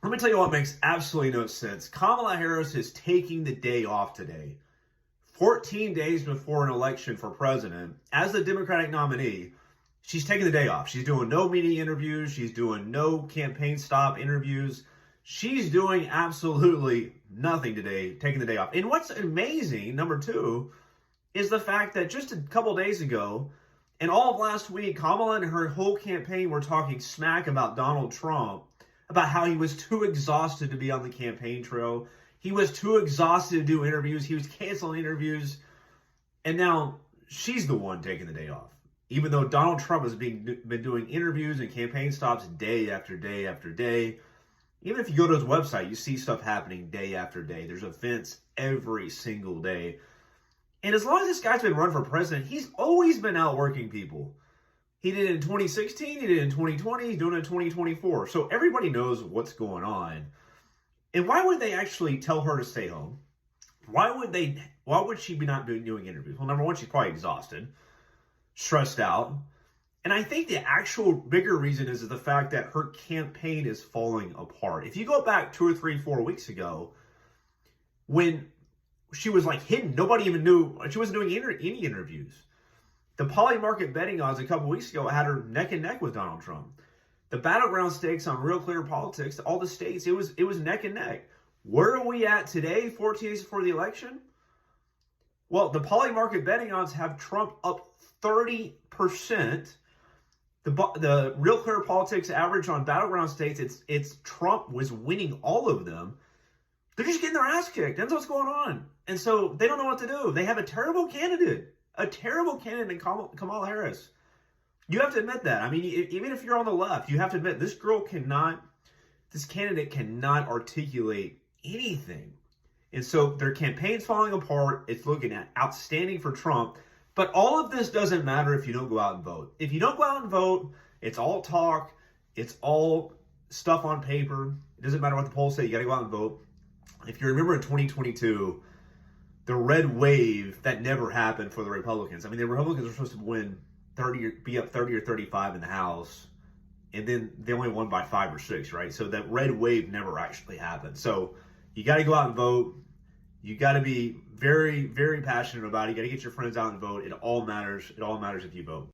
Let me tell you what makes absolutely no sense. Kamala Harris is taking the day off today. 14 days before an election for president, as the Democratic nominee, she's taking the day off. She's doing no media interviews. She's doing no campaign stop interviews. She's doing absolutely nothing today, taking the day off. And what's amazing, number two, is the fact that just a couple days ago, and all of last week, Kamala and her whole campaign were talking smack about Donald Trump, about how he was too exhausted to be on the campaign trail. He was too exhausted to do interviews. He was canceling interviews. And now she's the one taking the day off. Even though Donald Trump has been doing interviews and campaign stops day after day after day. Even if you go to his website, you see stuff happening day after day. There's events every single day. And as long as this guy's been running for president, he's always been out working people. He did it in 2016, he did it in 2020, he's doing it in 2024. So everybody knows what's going on. And why would they actually tell her to stay home? Why would she be not doing interviews? Well, number one, she's probably exhausted, stressed out. And I think the actual bigger reason is the fact that her campaign is falling apart. If you go back 2 or 3, 4 weeks ago, when she was like hidden, nobody even knew, she wasn't doing any interviews. The poly market betting odds a couple weeks ago had her neck and neck with Donald Trump. The battleground stakes on Real Clear Politics, all the states, it was neck and neck. Where are we at today, 14 days before the election? Well, the poly market betting odds have Trump up 30%. The Real Clear Politics average on battleground states, it's Trump was winning all of them. They're just getting their ass kicked. That's what's going on. And so they don't know what to do. They have a terrible candidate in Kamala Harris. You have to admit that. I mean, even if you're on the left, you have to admit this candidate cannot articulate anything. And so their campaign's falling apart. It's looking at outstanding for Trump. But all of this doesn't matter if you don't go out and vote. If you don't go out and vote, it's all talk. It's all stuff on paper. It doesn't matter what the polls say. You got to go out and vote. If you remember in 2022, the red wave, that never happened for the Republicans. I mean, the Republicans were supposed to be up 30 or 35 in the House, and then they only won by 5 or 6, right? So that red wave never actually happened. So you got to go out and vote. You got to be very, very passionate about it. You got to get your friends out and vote. It all matters. It all matters if you vote.